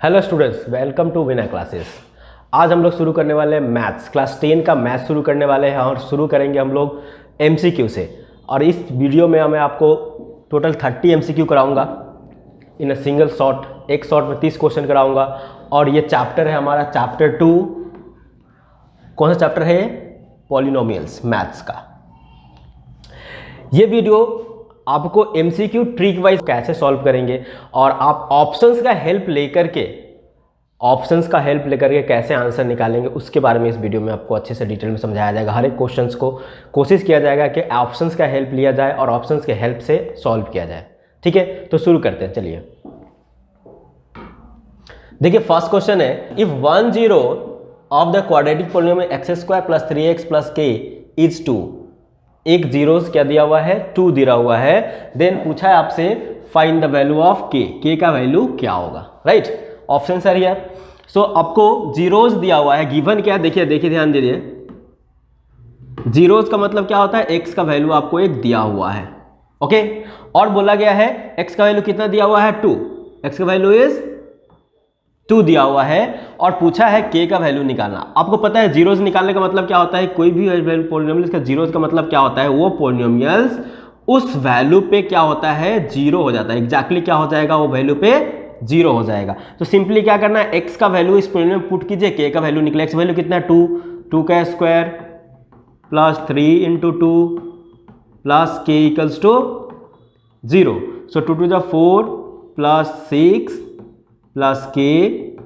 Hello students, welcome to Winner classes. आज हम लोग शुरू करने वाले हैं मैथ्स, क्लास 10 का मैथ्स शुरू करने वाले हैं और शुरू करेंगे हम लोग एमसीक्यू से। और इस वीडियो में मैं आपको टोटल 30 एमसीक्यू कराऊंगा इन अ सिंगल शॉट। एक शॉट में 30 क्वेश्चन कराऊंगा। और ये चैप्टर है हमारा चैप्टर 2। कौन सा चैप्टर है? पॉलिनोमियल्स, मैथ्स का। ये वीडियो आपको एमसीक्यू ट्रिक वाइज कैसे सॉल्व करेंगे और आप ऑप्शंस का हेल्प लेकर के कैसे आंसर निकालेंगे उसके बारे में इस वीडियो में आपको अच्छे से डिटेल में समझाया जाएगा। हर एक क्वेश्चंस को कोशिश किया जाएगा कि ऑप्शंस का हेल्प लिया जाए और ऑप्शंस के हेल्प से सॉल्व किया जाए। ठीक है, तो शुरू करते हैं। चलिए देखिए, फर्स्ट क्वेश्चन है, if 1 0 of the quadratic polynomial x² + 3x + k is 2। एक जीरोस क्या दिया हुआ है? 2 दिया हुआ है। देन पूछा है आपसे find the value of k का वैल्यू क्या होगा? Right, option sir here. So आपको जीरोस दिया हुआ है, गिवन क्या? देखिए ध्यान दीजिए, जीरोस का मतलब क्या होता है? x का वैल्यू आपको एक दिया हुआ है। ओके, और बोला गया है x का वैल्यू कितना दिया हुआ है? 2। x का वैल्यू इज 2 दिया हुआ है और पूछा है k का वैल्यू निकालना। आपको पता है जीरोस निकालने का मतलब क्या होता है? कोई भी पॉलिनोमियल का जीरोस का मतलब क्या होता है? वो पॉलिनोमियल्स उस वैल्यू पे क्या होता है? जीरो हो जाता है। एग्जैक्टली क्या हो जाएगा? वो वैल्यू पे जीरो हो जाएगा। तो सिंपली क्या करना है, x का वैल्यू इस पॉलिनोमियल में पुट कीजिए, k का वैल्यू निकले। x का वैल्यू कितना है? 2 का square plus 3 × 2 plus k = 0। So 2 × 4 plus 6 plus k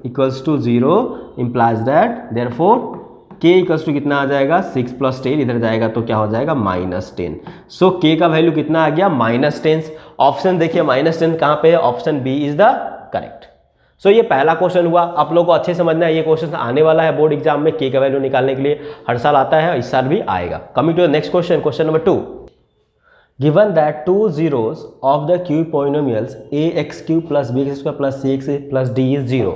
= 0 implies that therefore k = कितना आ जाएगा? 6 + 10 इधर जाएगा तो क्या हो जाएगा? -10। सो k का वैल्यू कितना आ गया? -10। ऑप्शन देखिए -10 कहाँ पे है? Option B is the correct. So ये पहला क्वेश्चन हुआ। आप लोगों को अच्छे समझना है, ये क्वेश्चन आने वाला है बोर्ड एग्जाम में। k का वैल्यू निकालने के लिए हर साल आता है, इस साल भी आएगा। Coming to the next question, question number 2। Given that 2 zeros of the cube polynomials ax³ + bx² + cx + d is 0।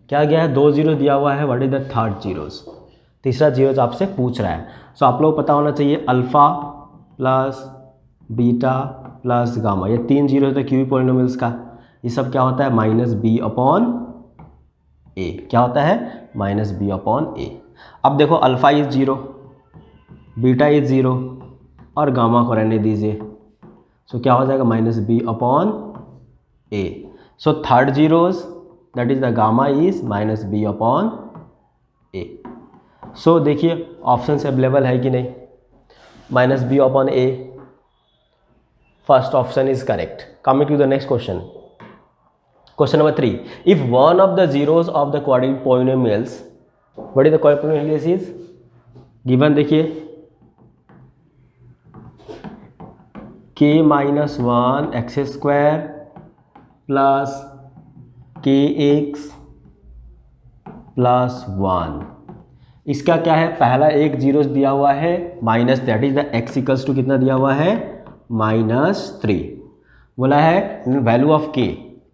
क्या गया है? 2 जीरो दिया हुआ है। What is the third zeros? तीसरा जीरोस आपसे पूछ रहा है। सो आप लोग को पता होना चाहिए alpha plus beta plus gamma, ये 3 जीरो होता है क्यूब पॉलिनोमियल्स का। ये सब क्या होता है? -b/a। क्या होता है? -b/a। अब देखो, अल्फा इज 0, बीटा इज 0 और गामा को रहने दीजिए। सो क्या हो जाएगा? -b/a। So third zeros that is the gamma is -b/a। So देखिए ऑप्शन से अवेलेबल है कि नहीं? -b/a, first option is correct. Coming to the next question, question number 3। If one of the zeros of the quadratic polynomials, what is the quadratic polynomials is given. देखिए k - 1 x² plus kx plus 1। इसका क्या है? पहला एक zero दिया हुआ है minus, that is the x = कितना दिया हुआ है? -3। बोला है वैल्यू ऑफ k।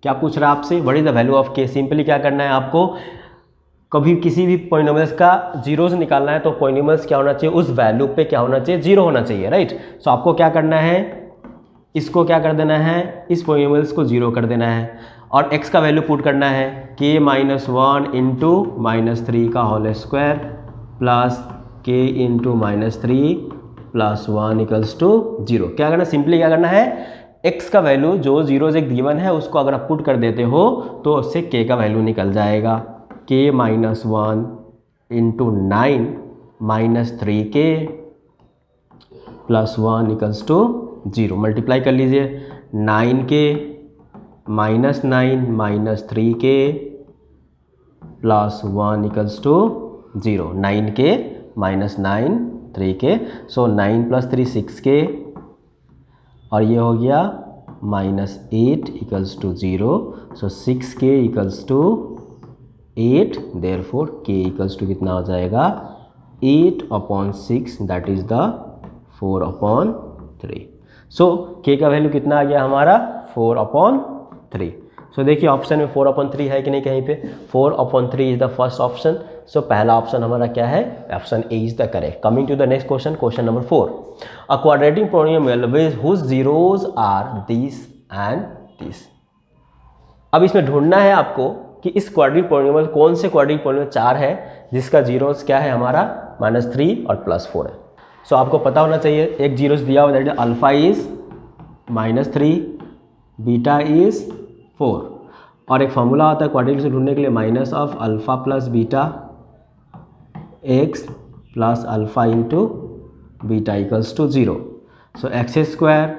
क्या पूछ रहा है आपसे? What is the value of k? Simply क्या करना है आपको, कभी किसी भी पॉलिनोमियल्स का जीरोस निकालना है तो पॉलिनोमियल्स क्या होना चाहिए? उस वैल्यू पे क्या होना चाहिए? जीरो होना चाहिए। राइट। सो आपको क्या करना है, इसको क्या कर देना है? इस पॉलिनोमियल्स को जीरो कर देना है और x का वैल्यू पुट करना है k - 1 × -3 का whole square plus k × -3 plus 1 = 0। क्या करना? सिंपली क्या करना है, x का वैल्यू जो जीरोस एक गिवन है उसको अगर आप पुट कर देते हो तो उससे k का वैल्यू निकल जाएगा। k - 1 × 9 - 3k plus 1 = 0। मल्टीप्लाई कर लीजिए, 9k - 9 - 3k plus 1 = 0। 9k - 9 3k। सो 9 + 3 6k और ये हो गया -8 = 0। सो 6k = 8। देयरफॉर k = कितना हो जाएगा? 8/6, that is the 4/3। So k का वैल्यू कितना आ गया हमारा? 4/3। सो देखिए ऑप्शन में 4/3 है कि नहीं? कहीं पे 4/3 is the first option. So पहला ऑप्शन हमारा क्या है? Option A is the correct. Coming to the next question, question number 4। A quadratic polynomial with whose zeros are this and this. अब इसमें ढूंढना है आपको कि इस क्वाड्रिक पॉलिनोमियल कौन से क्वाड्रिक पॉलिनोमियल 4 है जिसका जीरोस क्या है हमारा -3 और +4 है। सो आपको पता होना चाहिए एक जीरोस दिया हुआ that is alpha is -3, beta is 4 और एक फॉर्मूला होता है क्वाड्रिक से ढूंढने के लिए minus of alpha plus beta x plus alpha into beta equals to 0। So x square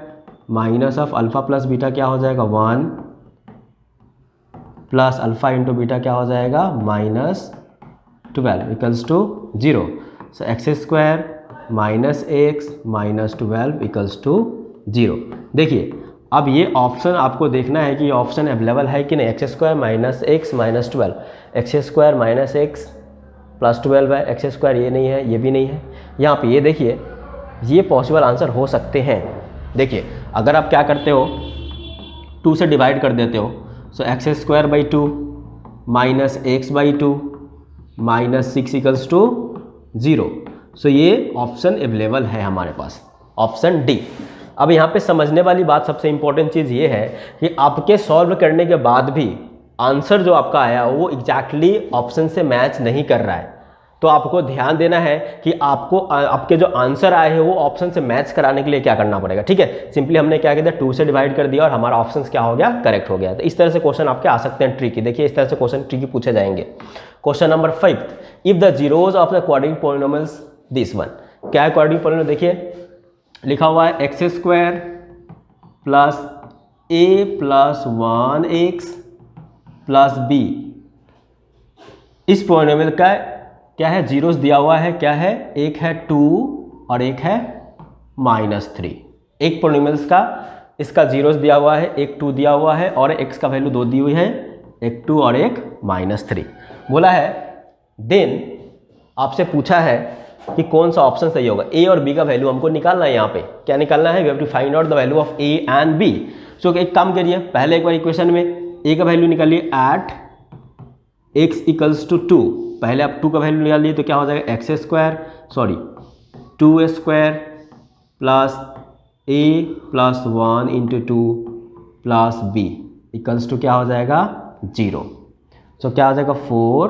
minus of alpha plus beta क्या हो जाएगा 1 प्लस अल्फा इंटू बीटा क्या हो जाएगा -12 equals to 0। So x square minus x minus 12 equals to 0। देखिए अब ये option आपको देखना है कि ये ऑप्शन अवेलेबल है कि नहीं। X square minus x minus 12, x square minus x plus 12 है, एक्स स्क्वायर ये नहीं है, ये भी नहीं है। यहाँ पे ये देखिए ये पॉसिबल आंसर हो सकते हैं। देखिए अगर आप क्या करते हो 2 से डिवाइड कर देते हो, so x square by 2 minus x by 2 minus 6 equals to 0। So ये ऑप्शन अवेलेबल है हमारे पास, ऑप्शन डी। अब यहाँ पे समझने वाली बात सबसे इंपॉर्टेंट चीज़ ये है कि आपके सॉल्व करने के बाद भी आंसर जो आपका आया वो एग्जैक्टली ऑप्शन से मैच नहीं कर रहा है। तो आपको ध्यान देना है कि आपको आपके जो आंसर आए हैं वो ऑप्शन से मैच कराने के लिए क्या करना पड़ेगा। ठीक है, सिंपली हमने क्या किया 2 से डिवाइड कर दिया और हमारा ऑप्शन क्या हो गया, करेक्ट हो गया। तो इस तरह से क्वेश्चन आपके आ सकते हैं ट्रिकी। देखिए इस तरह से क्वेश्चन ट्रिकी पूछे जाएंगे। Question number 5, if the zeros of the quadric polynomials this one. क्या है क्वाड्रिक पॉलिनोमियल, देखिए लिखा हुआ है x square plus a plus 1x plus B. इस पॉलिनोमियल का क्या है, जीरोस दिया हुआ है, क्या है, एक है 2 और एक है -3। एक पॉलिनोमियल्स का इसका जीरोस दिया हुआ है, एक 2 दिया हुआ है और x का वैल्यू 2 दी हुई है, एक 2 और एक -3 बोला है। देन आपसे पूछा है कि कौन सा ऑप्शन सही होगा। ए और बी का वैल्यू हमको निकालना है। यहाँ पे क्या निकालना है, we have to find out the value of a and b. So एक काम करिए, पहले एक बार इक्वेशन में ए का वैल्यू निकालिए एट x इक्वल्स टू 2। पहले आप 2 का वैल्यू निकाल लिए तो क्या हो जाएगा x square 2 square plus a plus 1 into 2 plus b equals to क्या हो जाएगा 0। सो क्या हो जाएगा 4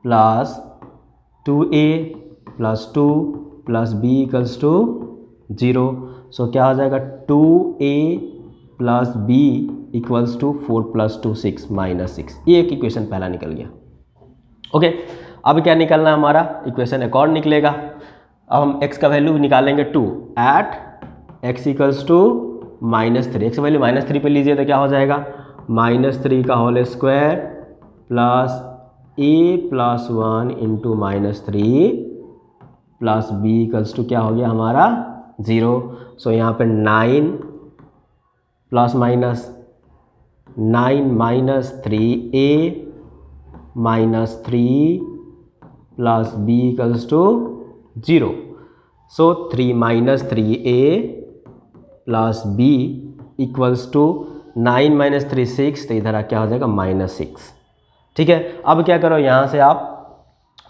plus 2a plus 2 plus b equals to 0। So क्या हो जाएगा 2a plus b equals to 4 plus 2 6 -6। ये एक इक्वेशन पहला निकल गया। ओके, अब क्या निकलना है हमारा, इक्वेशन एक और निकलेगा। अब हम x का वैल्यू निकालेंगे 2 at x equals to -3। x का वैल्यू -3 पे लीजिए तो क्या हो जाएगा -3 का whole square plus a plus 1 into -3 plus b equals to क्या हो गया हमारा 0। सो यहाँ पे 9 plus minus 9 minus 3a minus 3 plus b equals to 0। So 3 minus 3a plus b equals to 9 minus 3 6, तो इधर क्या हो जाएगा -6। ठीक है, अब क्या करो यहाँ से आप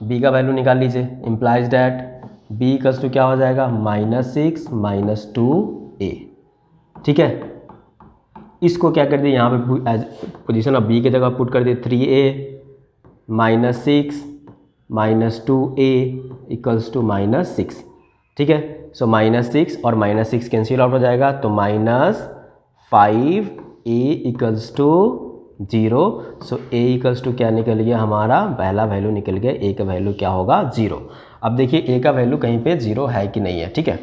b का वैल्यू निकाल लीजिए। Implies that b equals to क्या हो जाएगा -6 माइनस 2a। ठीक है, इसको क्या कर दिए यहाँ पे एज पोजिशन ऑफ b की जगह पुट कर दिए 3a -6 minus 2a equals to -6। ठीक है, सो -6 और -6 कैंसिल आउट हो जाएगा तो -5a equals to 0। So a equals to क्या निकल गया हमारा, पहला वैल्यू निकल गया, a का वैल्यू क्या होगा 0। अब देखिए a का वैल्यू कहीं पे 0 है कि नहीं है। ठीक है,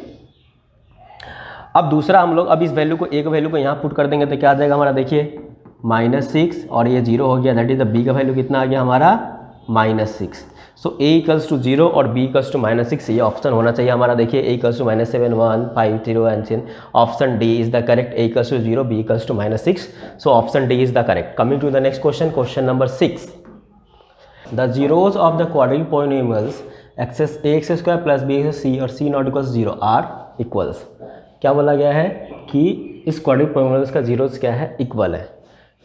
अब दूसरा हम लोग अब इस वैल्यू को a का वैल्यू को यहाँ पुट कर देंगे तो क्या आ जाएगा हमारा, देखिए -6 और ये 0 हो गया, दैट इज द b का वैल्यू कितना आ गया हमारा -6। सो a इक्वल्स टू 0 और b इक्वल्स टू -6, ये ऑप्शन होना चाहिए हमारा। देखिए a equals to -7 1 5 0 and 10, option D is the correct. a equals to 0, b equals to -6, so option D is the correct. Coming to the next question, question number 6, the zeros of the quadric polynomials ax square plus b c और c not equals 0 are equals. क्या बोला गया है कि इस quadric polynomials का zeros क्या है, इक्वल है।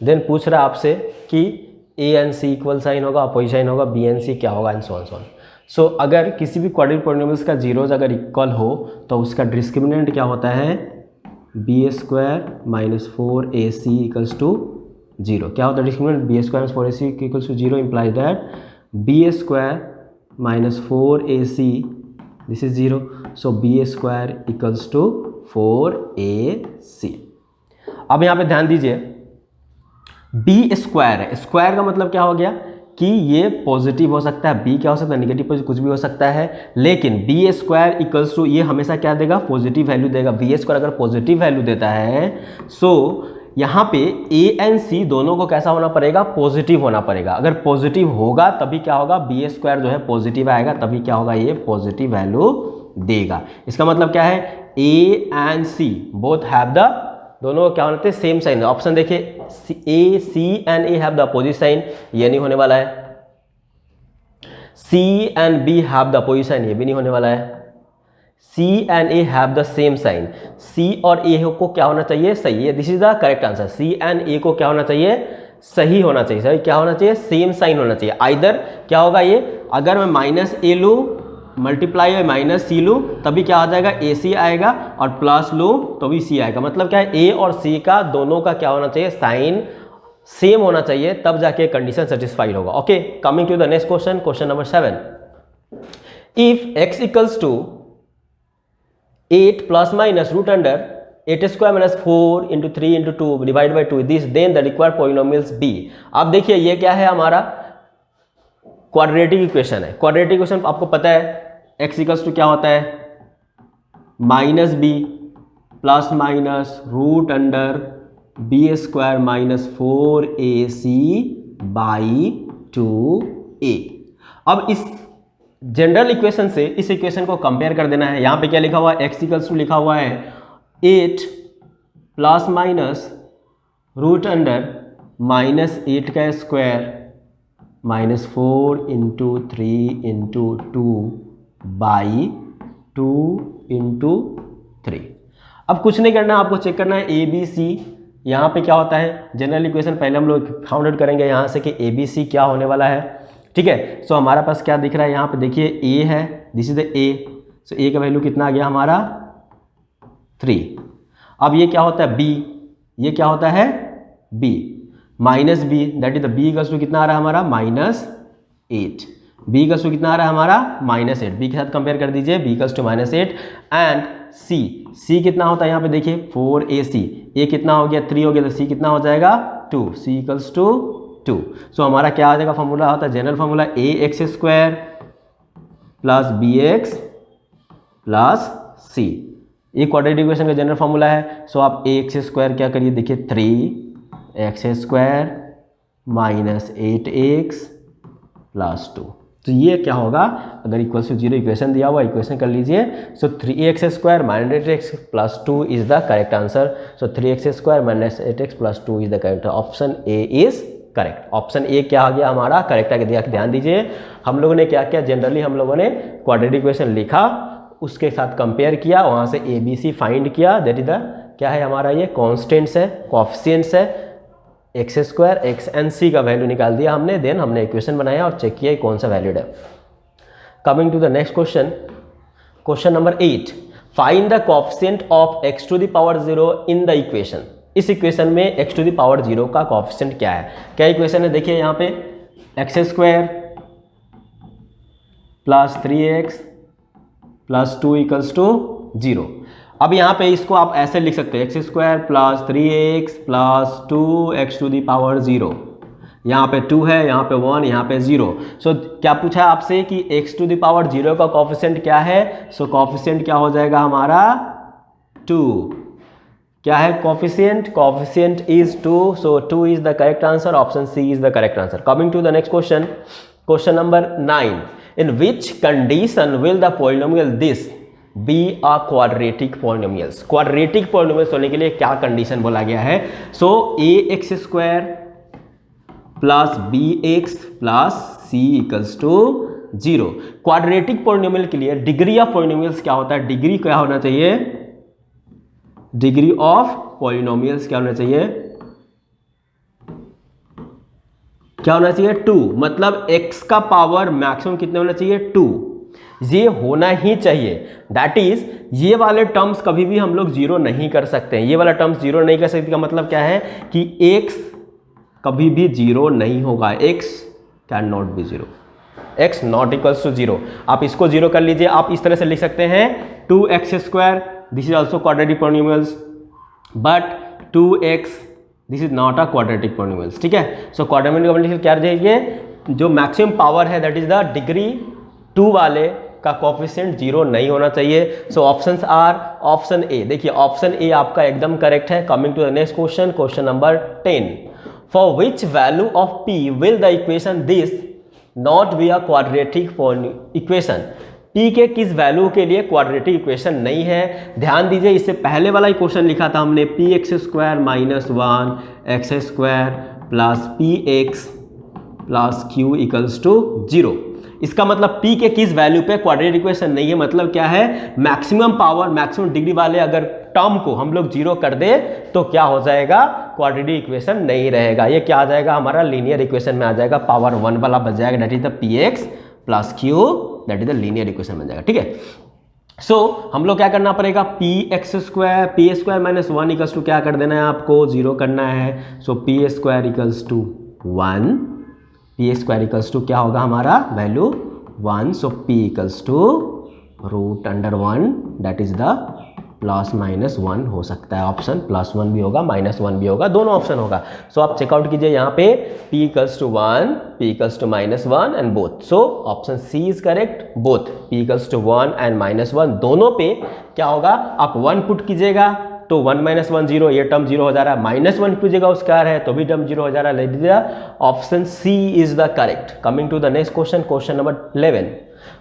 देन पूछ रहा है आपसे कि a and c equal sign होगा, अपोजिट साइन होगा, b एंड c क्या होगा, and so on so on. So अगर किसी भी क्वाड्रिक पॉलिनोमियल्स का जीरोज अगर इक्वल हो तो उसका डिस्क्रिमिनेंट क्या होता है, b² - 4ac equals to zero. क्या होता है discriminant, b square four a c equals to zero implies that b square minus four a c this is zero, so b square equals to four a c. अब यहाँ पे ध्यान दीजिए, B square है, square का मतलब क्या हो गया कि ये पॉजिटिव हो सकता है, बी क्या हो सकता है नेगेटिव पॉजिटिव कुछ भी हो सकता है, लेकिन बी स्क्वायर इक्वल्स टू ये हमेशा क्या देगा, पॉजिटिव वैल्यू देगा। बी स्क्वायर अगर पॉजिटिव वैल्यू देता है सो यहाँ पे ए एंड सी दोनों को कैसा होना पड़ेगा, पॉजिटिव होना पड़ेगा। अगर पॉजिटिव होगा तभी क्या होगा, बी स्क्वायर जो है पॉजिटिव आएगा, तभी क्या होगा, ये पॉजिटिव वैल्यू देगा। इसका मतलब क्या है, a and c both have the, दोनों क्या होते हैं, सेम साइन। ऑप्शन देखिए, a c and a have the opposite sign, ये नहीं होने वाला है। C and b have the opposite sign, ये भी नहीं होने वाला है। C and a have the same sign, c और ए को क्या होना चाहिए, सही है, this is the correct answer. C and a को क्या होना चाहिए, सही होना चाहिए। सही क्या होना चाहिए, सेम साइन होना चाहिए। आइदर क्या होगा ये, अगर मैं माइनस ए लूँ मल्टीप्लाई माइनस सी लूँ तभी क्या आ जाएगा, ए सी आएगा, और प्लस लूँ तो भी सी आएगा। मतलब क्या है, ए और सी का दोनों का क्या होना चाहिए, साइन सेम होना चाहिए, तब जाके कंडीशन सेटिस्फाइड होगा। Okay, coming to the next question, question number 7। If x equals to 8 plus minus root under 8 square minus 4 into 3 into 2 divide by 2 this then the required polynomials be. अब देखिए ये क्या है, हमारा क्वाड्रेटिक इक्वेशन है। Quadratic equation आपको पता है, एक्स इक्वल्स टू क्या होता है, minus b plus minus root under b square minus 4ac by 2a। अब इस जनरल इक्वेशन से इस इक्वेशन को कंपेयर कर देना है। यहाँ पे क्या लिखा हुआ है, एक्स इक्वल्स टू लिखा हुआ है 8 plus minus root under minus 8 का square minus 4 into 3 into 2 by 2 into 3। अब कुछ नहीं करना, आपको चेक करना है ए बी सी। यहाँ पे क्या होता है, जनरल इक्वेशन पहले हम लोग फाउंड आउट करेंगे यहाँ से कि ए बी सी क्या होने वाला है। ठीक है, सो हमारा पास क्या दिख रहा है, यहाँ पे देखिए ए है, दिस इज द ए, सो ए का वैल्यू कितना आ गया हमारा 3। अब ये क्या होता है बी, ये क्या होता है b minus b, that is the b equals to कितना आ रहा है हमारा -8। बी इक्वल्स टू कितना आ रहा है हमारा -8, बी के साथ कंपेयर कर दीजिए, बी इक्वल्स टू -8 एंड सी कितना होता है यहाँ पे देखिए 4ac, ए कितना हो गया 3 हो गया, तो सी कितना हो जाएगा 2, सी इक्वल्स टू 2। सो हमारा क्या आ जाएगा, फॉर्मूला होता है general formula a x square plus b x plus c, ये क्वाड्रेटिक इक्वेशन का जनरल फॉर्मूला है। सो आप ए एक्स स्क्वायर क्या करिए, देखिए 3x square minus 8x plus 2, तो ये क्या होगा, अगर इक्वल्स टू 0 इक्वेशन दिया हुआ इक्वेशन कर लीजिए। सो 3x square minus 8x plus 2 is the correct answer. So 3x square minus 8x plus 2 is the correct, option A is correct. Option A क्या आ गया हमारा करेक्ट आ गया। ध्यान दीजिए, हम लोगों ने क्या किया, जनरली हम लोगों ने क्वाड्रेटिक इक्वेशन लिखा, उसके साथ कंपेयर किया, वहाँ से ए बी सी फाइंड किया, दैट इज द क्या है हमारा, ये कॉन्स्टेंट्स है, कोएफिशिएंट्स है, एक्स स्क्वायर एक्स एंड सी का वैल्यू निकाल दिया हमने, देन हमने इक्वेशन बनाया और चेक किया कौन सा वैल्यूड है। Coming to the next question, question number 8, find the coefficient of x to the power 0 in the equation. इस इक्वेशन में x टू द पावर 0 का कोएफिशिएंट क्या है, क्या इक्वेशन है, देखिए यहाँ पे x square plus 3x plus 2 equals to 0। अब यहाँ पे इसको आप ऐसे लिख सकते हैं, x square plus 3x plus 2x to the power 0, यहाँ पे 2 है, यहाँ पे 1, यहाँ पे 0। सो क्या पूछा है आपसे कि x टू दी पावर 0 का कोएफिशिएंट क्या है। सो कोएफिशिएंट क्या हो जाएगा हमारा 2। क्या है coefficient, coefficient is 2, so 2 is the correct answer, option C is the correct answer. Coming to the next question, question number 9, in which condition will the polynomial this be a quadratic polynomials. Quadratic polynomials होने के लिए क्या condition बोला गया है। So a x square plus b x plus c equals to 0। Quadratic polynomial के लिए degree of polynomials क्या होता है, डिग्री क्या होना चाहिए, डिग्री ऑफ पॉलिनोमियल्स क्या होना चाहिए, क्या होना चाहिए 2। मतलब x का पावर मैक्सिमम कितने होना चाहिए 2, ये होना ही चाहिए। दैट इज ये वाले टर्म्स कभी भी हम लोग 0 नहीं कर सकते हैं, ये वाला टर्म्स 0 नहीं कर सकते का मतलब क्या है कि x कभी भी जीरो नहीं होगा, x can not be zero, x not equals to zero. आप इसको जीरो कर लीजिए, आप इस तरह से लिख सकते हैं 2x², this is also quadratic polynomials, but 2x this is not a quadratic polynomials, ठीक है। सो क्वाड्रेटिक पॉलिनोमियल क्या रहेगी, जो मैक्सिमम पावर है दैट इज द डिग्री 2 वाले का कोफिशिएंट जीरो नहीं होना चाहिए। So options are option A, देखिए ऑप्शन ए आपका एकदम करेक्ट है। Coming to the next question, question number 10, for which value of p will the equation this not be a quadratic equation, p के किस value के लिए quadratic equation नहीं है। ध्यान दीजिए, इससे पहले वाला ही क्वेश्चन लिखा था हमने, px² minus 1x² plus px plus q equals to 0। इसका मतलब p के किस वैल्यू पे क्वाड्रेटिक इक्वेशन नहीं है, मतलब क्या है, मैक्सिमम पावर मैक्सिमम डिग्री वाले अगर टर्म को हम लोग जीरो कर दे तो क्या हो जाएगा, क्वाड्रेटिक इक्वेशन नहीं रहेगा। ये क्या आ जाएगा, हमारा लीनियर इक्वेशन में आ जाएगा, पावर 1 वाला बच जाएगा, that is the px plus q, that is the linear equation बन जाएगा, ठीक है। सो हम लोग क्या करना पड़ेगा, p² माइनस 1 इक्वल्स टू क्या कर देना है, आपको जीरो करना है। So p² equals to 1, p² equals to क्या होगा हमारा value 1, so p equals to √1, that is the plus minus 1 हो सकता है ऑप्शन, +1 भी होगा -1 भी होगा, दोनों ऑप्शन होगा। सो आप चेकआउट कीजिए यहाँ पे p equals to 1, p equals to -1 and both. So option C is correct, both p equals to 1 and -1 दोनों पे क्या होगा, आप 1 पुट कीजिएगा तो 1 - 1 0, ये टर्म जीरो हो जा रहा है, -1 कीजिएगा स्क्वायर है तो भी टर्म जीरो हो जा रहा है, ले लीजिए option C is the correct. Coming to the next question, question number 11,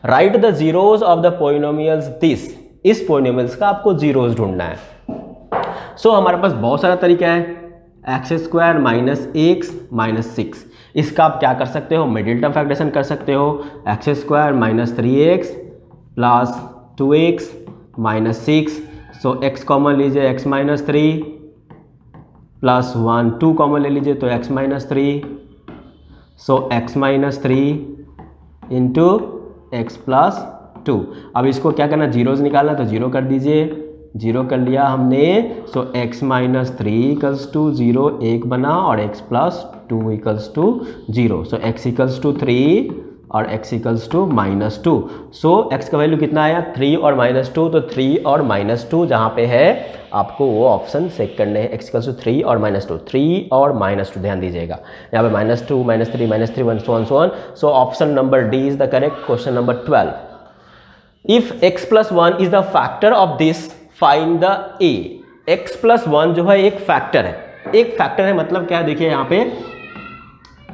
write the zeros of the polynomials this, इस पोलिनोमियल्स का आपको जीरोज ढूंढना है। सो हमारे पास बहुत सारा तरीका है, x² माइनस x माइनस 6, इसका आप क्या कर सकते हो, मिडिल टर्म फैक्टराइजेशन कर सकते हो, x² minus 3x plus 2x minus 6, सो x कॉमन लीजिए, x माइनस 3 प्लस 1, 2 कॉमन ले लीजिए तो x माइनस 3, सो x minus 3 into x plus 2। अब इसको क्या करना, जीरोज निकालना, तो जीरो कर दीजिए, जीरो कर लिया हमने। So x minus 3 equals to 0 1 बना और x plus 2 equals to 0, so x equals to 3 और x इक्वल्स टू -2। सो x का वैल्यू कितना आया, 3 और -2, तो 3 और -2 जहाँ पे है आपको वो ऑप्शन चेक करने हैं, x इक्वल्स टू 3 और -2, 3 और -2 ध्यान दीजिएगा, यहाँ पे -2 -3 -3 1 so on। So option number D is the correct. Question number 12, if x + 1 is the factor of this find the a, x + 1 जो है एक फैक्टर है, एक फैक्टर है मतलब क्या है, देखिए यहाँ पे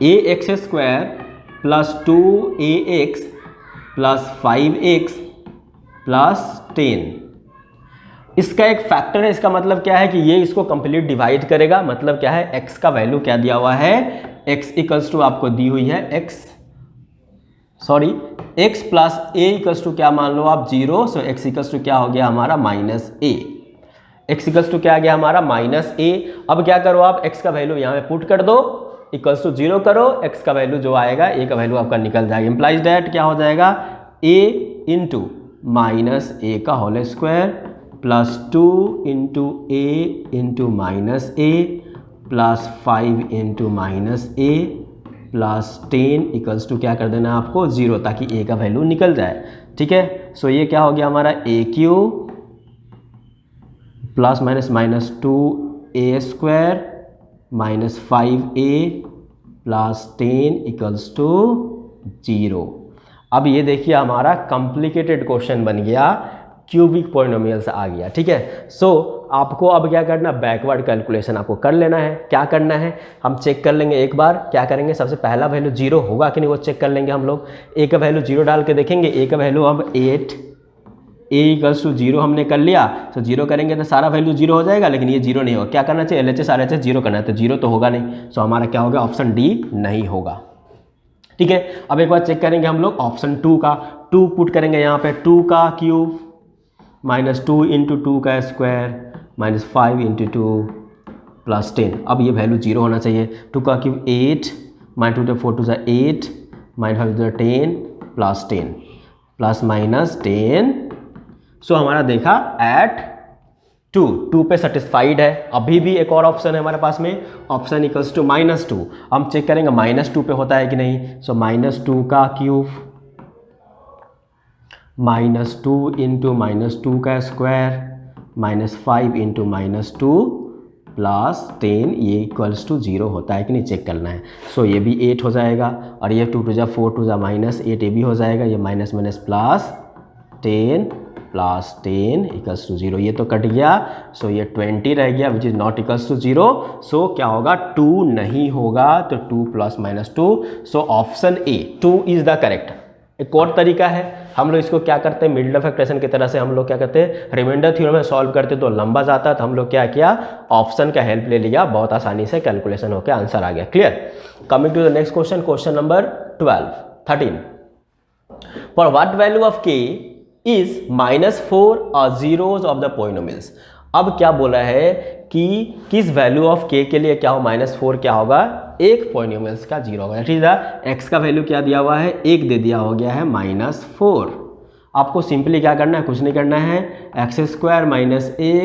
ax² plus 2ax plus 5x plus 10, इसका एक फैक्टर है। इसका मतलब क्या है कि ये इसको कंप्लीट डिवाइड करेगा, मतलब क्या है, x का वैल्यू क्या दिया हुआ है, x इक्वल्स टू आपको दी हुई है x plus a equals to क्या मान लो आप 0, सो x इक्वल्स टू क्या हो गया हमारा -a, x इक्वल्स टू क्या आ गया हमारा -a। अब क्या करो आप, x का वैल्यू यहाँ पे पुट कर दो, इक्वल्स टू 0 करो, x का वैल्यू जो आएगा a का वैल्यू आपका निकल जाएगा, इम्प्लाइज डैट क्या हो जाएगा, a इंटू -a का whole square plus 2 into a into -a plus 5 into -a plus 10 equals to क्या कर देना आपको 0, ताकि a का वैल्यू निकल जाए, ठीक है। सो ये क्या हो गया हमारा a³ plus minus 2a² minus 5a plus 10 equals to 0। अब ये देखिए हमारा कॉम्प्लिकेटेड क्वेश्चन बन गया, क्यूबिक पॉलिनोमियल्स आ गया, ठीक है। सो आपको अब क्या करना, बैकवर्ड कैलकुलेशन आपको कर लेना है। क्या करना है, हम चेक कर लेंगे एक बार, क्या करेंगे, सबसे पहला वैल्यू 0 होगा कि नहीं वो चेक कर लेंगे हम लोग। a का वैल्यू 0 डाल के देखेंगे, a का वैल्यू अब 8, a इक्वल्स टू 0 हमने कर लिया, तो 0 करेंगे तो सारा वैल्यू 0 हो जाएगा, लेकिन ये 0 नहीं होगा। क्या करना चाहिए, LHS RHS 0 करना है, तो 0 तो होगा नहीं, सो हमारा क्या होगा, ऑप्शन डी नहीं होगा, ठीक है। अब एक बार चेक करेंगे हम लोग ऑप्शन 2 का, 2 पुट करेंगे यहाँ पे, 2 का क्यूब -2 इंटू 2 का स्क्वायर -5 इंटू 2 प्लस 10। अब ये वैल्यू 0 होना चाहिए, 2 का cube 8 -2 to 4 to 8 -5 to 10 plus 10 plus -10। सो हमारा देखा एट टू पे सेटिस्फाइड है। अभी भी एक और ऑप्शन है हमारे पास में, ऑप्शन इक्वल्स टू -2। हम चेक करेंगे -2 पे होता है कि नहीं। सो -2 का क्यूब -2 इंटू -2 का स्क्वायर -5 इंटू -2 प्लस 10 ये इक्वल्स टू 0 होता है कि नहीं, चेक करना है। सो ये भी 8 हो जाएगा और ये 2 × 4 2 -8 ये भी हो जाएगा। ये minus minus plus 10 plus 10 equals to 0, ये तो कट गया। सो ये 20 रह गया which is not equals to 0। So क्या होगा, 2 नहीं होगा, तो 2 + -2। So option A 2 is the correct. एक और तरीका है, हम लोग इसको क्या करते हैं, मिडल ऑफ फैक्टराइजेशन की तरह से हम लोग क्या करते हैं, रिमाइंडर थ्योरम में सॉल्व करते तो लंबा जाता, तो हम लोग क्या किया, ऑप्शन का हेल्प ले लिया, बहुत आसानी से कैलकुलेशन होकर आंसर आ गया। Clear. Coming to the next question, question number 13। For what value of k is -4 और zeros ऑफ द पोलिनोमियल्स। अब क्या बोला है कि किस वैल्यू ऑफ के के लिए क्या हो, -4 क्या होगा, एक पोलिनोमियल्स का 0 होगा। ठीक है, एक्स का वैल्यू क्या दिया हुआ है, 1 दे दिया हो गया है -4। आपको सिंपली क्या करना है, कुछ नहीं करना है, x² -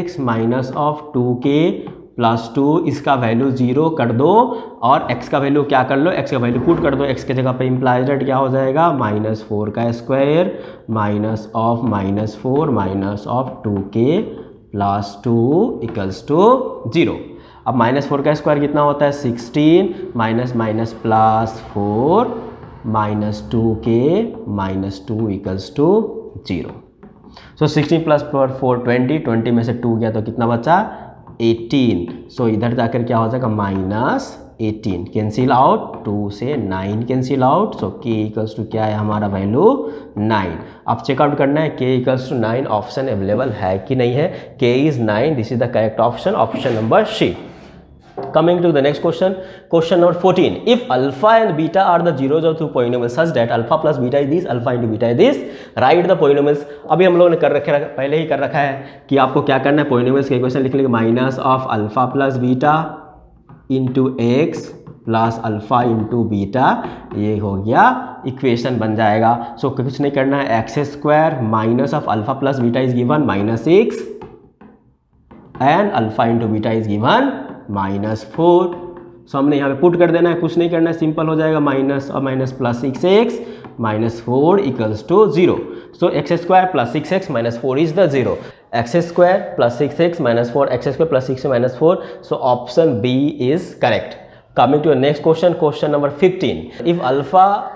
x minus of 2k + 2 इसका वैल्यू 0 कर दो और x का वैल्यू क्या कर लो, x का वैल्यू पुट कर दो। x के जगह पे इम्प्लाइड रेट क्या हो जाएगा, -4 का square minus of -4 minus of 2k + 2 equals to 0। अब -4 का स्क्वायर कितना होता है, 16 minus minus plus 4 -2k - 2 equals to 0। So 16 + 4 20 में से 2 गया तो कितना बचा, 18। सो इधर जाकर क्या हो जाएगा, -18 कैंसिल आउट, 2 से 9 cancel out. So k equals to क्या है हमारा वैल्यू 9। अब चेकआउट करना है k equals to 9 option available है कि नहीं है। k is 9, this is the correct option, option number C. Coming to the next question, question number 14. If alpha and beta are the zeros of two polynomials such that alpha plus beta is this, alpha into beta is this, write the polynomials। अभी हम लोगों ने कर रखा है, पहले ही कर रखा है कि आपको क्या करना है, पोलिनोमियल्स का इक्वेशन लिख लेंगे, minus of alpha plus beta into x plus alpha into beta, ये हो गया इक्वेशन बन जाएगा। सो कुछ नहीं करना है, x² minus of alpha plus beta is given -6 and alpha into beta is given -4। सो हमने यहाँ पे पुट कर देना है, कुछ नहीं करना है, सिंपल हो जाएगा, माइनस और minus plus 6x -4 equals to 0। So x² + 6x - 4 is the 0। x² + 6x - 4, x² + 6 - 4। So option B is correct. Coming to next question, question number 15। If alpha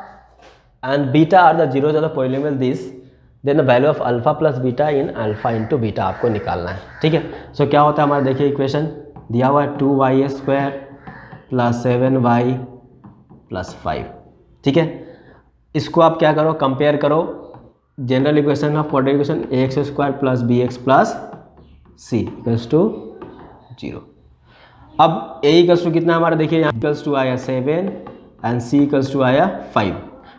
and beta are the zeros of the polynomial this, then the value of alpha plus beta in alpha into beta आपको निकालना है। ठीक है, सो क्या होता है हमारा, देखिए इक्वेशन दिया हुआ है 2y² + 7y + 5। ठीक है, इसको आप क्या करो, कंपेयर करो, general equation of quadratic equation ax² + bx + c equals to 0। अब a इक्वल्स टू कितना हमारा, देखिए यहाँ इक्वल्स टू आया 7 एंड c इक्वल्स टू आया 5।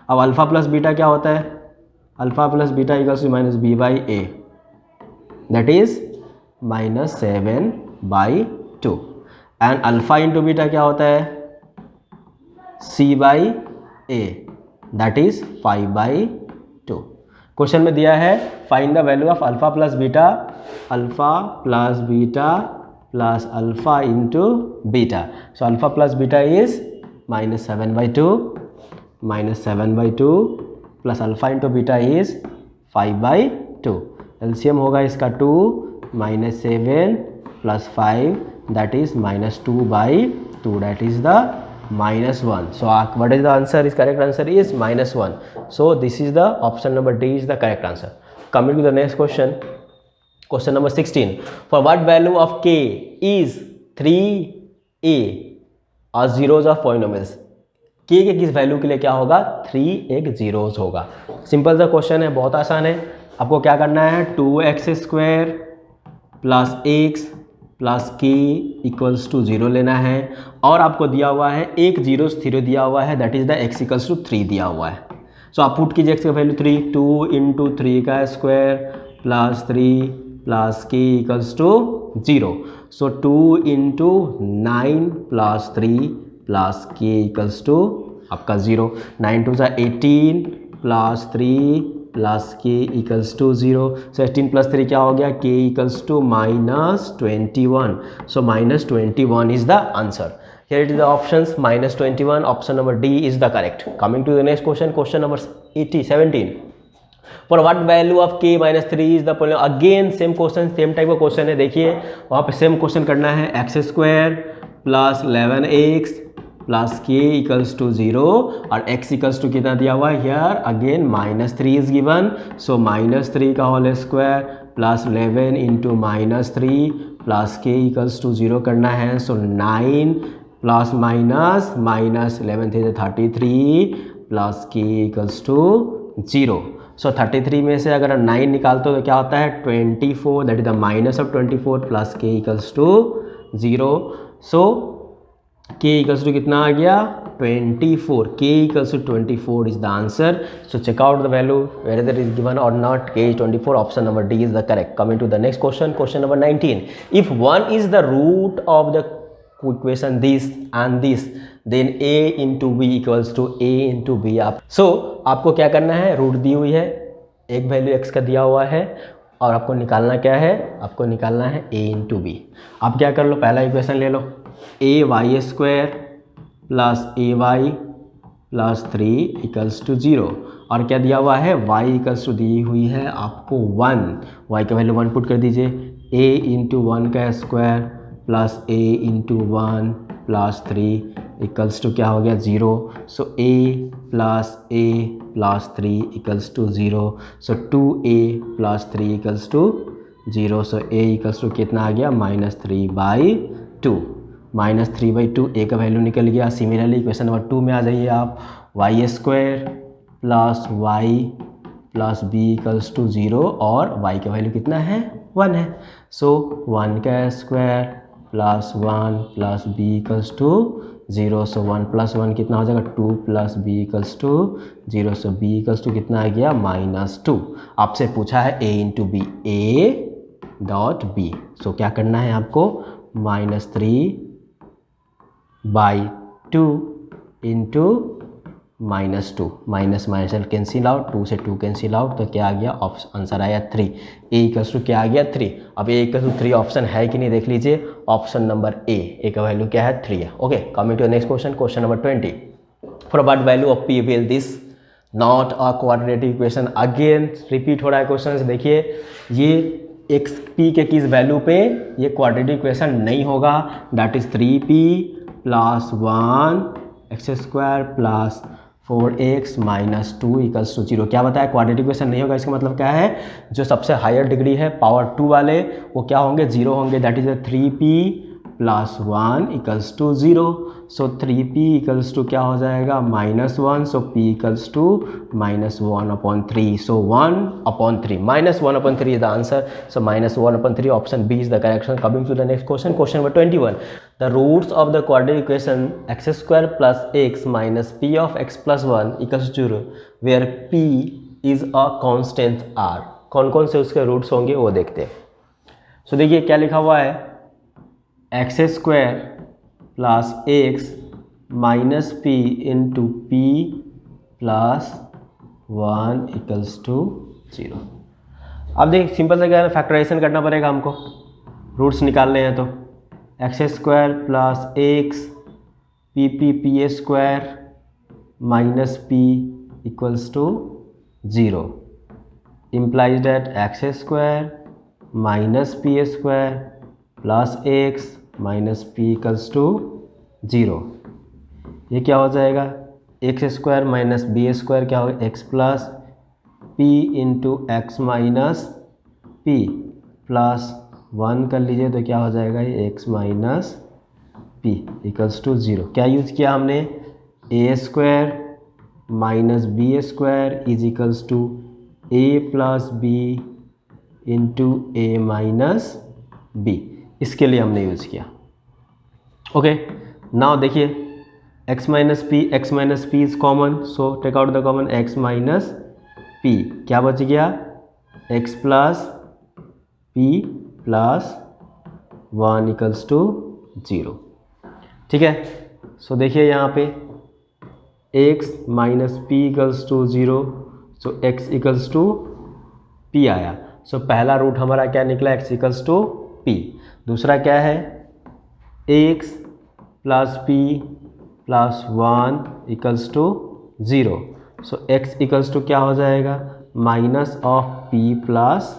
अब अल्फा प्लस बीटा क्या होता है, alpha plus beta equals to -b/a, that is -7/2 and alpha into beta क्या होता है, c/a, दैट इज 5/2। क्वेश्चन में दिया है find the value of alpha plus beta plus alpha into beta. So alpha plus beta is -7/2 plus alpha into beta is 5/2। LCM होगा इसका 2 -7 + 5 that is -2/2, that is the -1। So what is the answer, is correct answer is -1। So this is the option number D is the correct answer. Coming to the next question, question number 16। For what value of k is 3a और zeros of polynomials. k के किस value के लिए क्या होगा, 3 एक zeros होगा। Simple सा क्वेश्चन है, बहुत आसान है। आपको क्या करना है, 2x² + x + k equals to 0 लेना है और आपको दिया हुआ है एक 0 दिया हुआ है, that is the x equals to 3 दिया हुआ है। सो आप पुट कीजिए x का वैल्यू 3, 2 × 3 का स्क्वायर + 3 + k equals to 0। So 2 × 9 + 3 + k equals to आपका 0। 9 × 2 = 18 + 3 plus k equals to 0. So 18 plus 3 क्या हो गया, k equals to -21. So -21 is the answer. Here it is the options -21. Option number D is the correct. Coming to the next question, question number 17. For what value of k minus 3 is the polynomial? Again same question, same type of question है. देखिए वहाँ पे same question करना है. x square plus 11x plus k equals to 0 और x equals to कितना दिया हुआ है here. Again -3 is given. So -3 का whole square plus 11 into -3 plus k equals to 0 करना है. सो 9 प्लस माइनस 11 थे 33 प्लस के इक्वल्स टू 0. सो 33 में से अगर 9 निकालते हो तो क्या होता है 24. That is the minus of 24 plus k equals to 0. So k equals to कितना आ गया 24. K equals to 24 is the answer. So check out the value whether is given or not. K is 24. Option number D is the correct. Coming to the next question, question number 19. If 1 is the root of the equation this and this then a into b equals to a into b. आपको क्या करना है, root दी हुई है, एक value x का दिया हुआ है और आपको निकालना क्या है, आपको निकालना है a इंटू बी. आप क्या कर लो, पहला इक्वेशन ले लो, a y square plus a y plus 3 equals to 0. और क्या दिया हुआ है, y इक्वल्स टू दी हुई है आपको 1. y का वैल्यू 1 पुट कर दीजिए. a इंटू 1 का square plus a into 1 plus 3 equals to क्या हो गया 0. So a plus 3 equals to 0. So 2a plus 3 equals to 0. So a equals to कितना आ गया -3/2. -3/2 a का वैल्यू निकल गया. सिमिलरली इक्वेशन नंबर 2 में आ जाइए आप. Y square plus y plus b equals to 0 और y का वैल्यू कितना है 1 है. सो 1 का square plus 1 plus b equals to 0. So 1 plus 1 कितना हो जाएगा 2 plus b equals to 0. So b equals to कितना आ गया -2. आपसे पूछा है a into b, a dot b. So क्या करना है आपको -3/2 into -2. Minus minus cancel out, 2 से 2 कैंसिल आउट, तो क्या आ गया आंसर आया 3. ए इक्वल्स टू क्या आ गया 3. अब ए इक्वल्स टू 3 ऑप्शन है कि नहीं देख लीजिए. ऑप्शन नंबर ए का वैल्यू क्या है 3 है. Okay, coming to next question, question number 20. For what value of p will this not a quadratic equation. Again repeat हो रहा है क्वेश्चन. देखिए ये एक्स पी के किस वैल्यू पे ये क्वाड्रेटिक इक्वेशन नहीं होगा. That is 3p plus 1 x square plus 4x minus 2 equals to 0. क्या बताया, क्वाड्रेटिक इक्वेशन नहीं होगा. इसका मतलब क्या है, जो सबसे हायर डिग्री है पावर 2 वाले वो क्या होंगे 0 होंगे. That is 3p plus 1 equals to 0. So 3p equals to क्या हो जाएगा -1. So p equals to -1/3. So 1/3 -1/3 is the answer. So -1/3 option B is the correction. Coming to the next question, question number 21. The roots of the quadratic equation x square plus x minus p of x plus 1 equals 0 where p is a constant r. कौन कौन से उसके roots होंगे वो देखते हैं. सो देखिए क्या लिखा हुआ है, x square plus x minus p into p plus 1 equals to 0. अब देख सिंपल सा क्या है, फैक्टराइजेशन करना पड़ेगा हमको, रूट्स निकालने हैं. तो x square plus x p square minus p equals to 0 implies that x square minus p square plus x minus p equals to 0. ये क्या हो जाएगा, x square minus b square क्या होगा x plus p into x minus p plus 1 कर लीजिए तो क्या हो जाएगा ये x minus p equals to 0. क्या यूज़ किया हमने, a square minus b square is equals to a plus b into a minus b. इसके लिए हमने यूज़ किया. ओके, नाउ देखिए x minus p is common. So take out the common x minus p. क्या बच गया, x plus p plus 1 equals to 0. ठीक है. सो देखिए यहाँ पे x minus p equals to 0. So x equals to p आया। सो पहला रूट हमारा क्या निकला, x इक्वल्स टू p। दूसरा क्या है, x plus p plus 1 equals to 0। So x equals to क्या हो जाएगा, माइनस ऑफ p प्लस